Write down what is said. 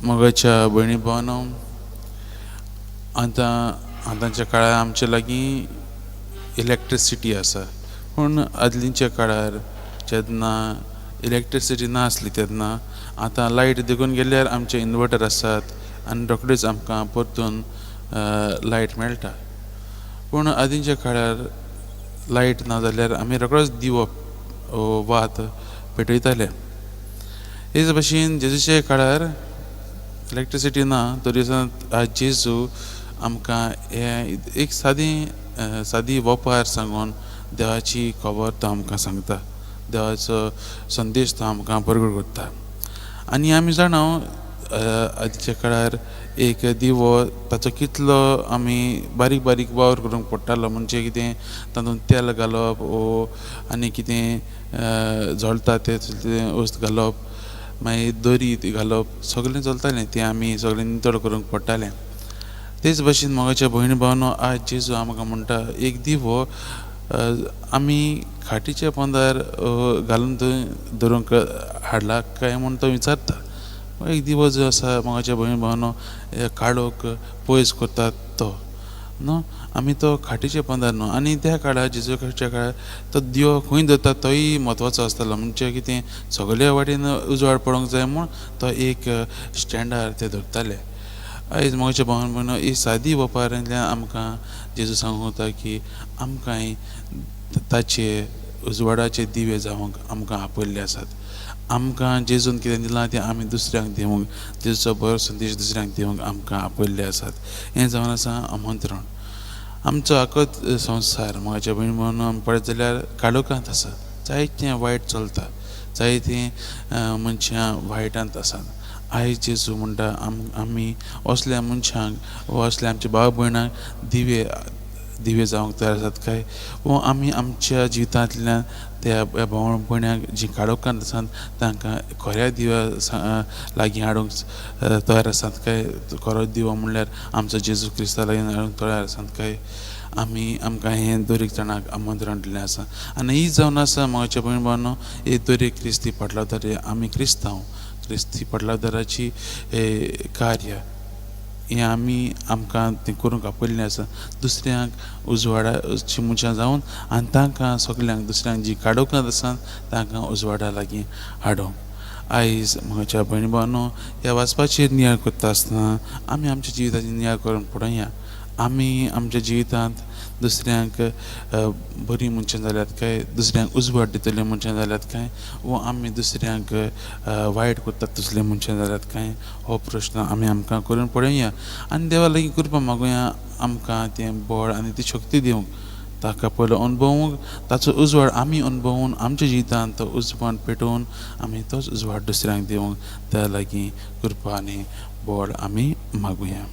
मोगाच्या भयणी भावांनो, आतांच्या काळार आमचे लागीं इलेक्ट्रिसिटी आसा, पूण आदलींच्या काळार जेन्ना इलेक्ट्रिसिटी नासली तेन्ना आतां लायट देखून गेल्यार आमचे इन्वर्टर आसात आनी रोखडेच आमकां परतून लायट मेळटा. पूण आदींच्या काळार लायट ना जाल्यार आमी रोखडोच दिवो वात पेटयताले. हेच भशेन जेजूच्या काळार इलेक्ट्रिसिटी ना तरी आज जेजू आमकां एक सादी वोपार सांगून देवाची खबर तो आमकां सांगता, देवाचो संदेश तो आमकां प्रगट करता. आनी आमी जाणा आदींच्या काळार एक दिवो ताचो कितलो आमी बारीक बारीक वावर करूंक पडटालो, म्हणजे कितें तातूंत तेल घालप आनी कितें जळटा तें वस्त घालप, मागीर दोरी घालप, सगळें चलतालें तें आमी सगळें नितळ करूंक पडटालें. तेच भशेन मोगाच्या भयणी भावांनो, आज जेजू आमकां म्हणटा एक दिवो आमी खाटीच्या पोंदार घालून दवरूंक हाडला काय म्हूण तो विचारता. एक दिवो जो आसा मोगाच्या भयणी भावांनो, काळोख पयस करता तो न्हू, आमी तो खाटीच्या पोंदार न्हू. आनी त्या काळार जेजूच्या काळार तो दिवो खंय दवरता तोय म्हत्वाचो आसतालो, म्हणजे कितें सगळे वाटेन उजवाड पडोंक जाय म्हूण तो एक स्टँडार ते दवरताले. आयज मोगाच्या भावान भयणीनो, ही सादी वपारांतल्यान आमकां जेजू सांगता की आमकांय ताचे उजवाडाचे दिवे जावंक आमकां आपयल्ले आसात. आमकां जेजून कितें दिलां तें आमी दुसऱ्यांक दिवंक, जेजूचो बरो संदेश दुसऱ्यांक दिवंक आमकां आपयल्ले आसात. हें जावन आसा आमंत्रण. आमचो आखो संवसार मोगाच्या भयणी भावांनो आमी पळयत जाल्यार काळोखांत आसा, जायतें वायट चलता, जायतीं मनशां वायटांत आसात. आयज जेजू म्हणटा आमी असल्या मनशांक असल्या आमच्या भाव भयणांक दिवे जावंक तयार आसात काय, आमी आमच्या जिवितांतल्यान त्या भाव भयणांक जी काळोखांत आसात तांकां खऱ्या दिव्या लागीं हाडूंक तयार आसात काय. खरो दिवो म्हणल्यार आमचो जेजू क्रिस्ता लागीं हाडूंक तयार आसात काय. आमकां हें दरेक जाणांक आमंत्रण दिल्लें आसा. आनी ही जावन आसा मोगाच्या भयणी भावांनो, हे दरेक क्रिस्ती पाटलांतरी आमी क्रिस्ती पाटलांतराची कार्य हें आमकां तें करूंक आपयल्लें आसा. दुसऱ्यांक उजवाडाची मनशां जावन आनी तांकां सगल्यांक दुसऱ्यांक जी काळोखांत आसात तांकां उजवाडा लागीं हाडूंक. आयज मोगाच्या भयणी भावांनो, ह्या वाचपाचेर नियाळ करता आसतना आमी आमच्या जिविताची नियाळ करून पळोवया. आमी आमच्या जिवितांत दुसऱ्यांक बरीं मनशां जाल्यात काय, दुसऱ्यांक उजवाड दितलीं मनशां जाल्यात काय, आमी दुसऱ्यांक वायट करतात तसलीं मनशां जाल्यात काय, हो प्रश्न आमकां करून पळोवया. आनी देवा लागीं कृपा मागुया आमकां तें बळ आनी ती शक्ती दिवंक, ताका पयलो अनुभवूंक, ताचो उजवाड आमी अनुभवून आमच्या जिवितांत तो उजवाड पेटोवन आमी तोच उजवाड दुसऱ्यांक दिवंक त्या लागीं कृपा आनी बळ आमी मागुया.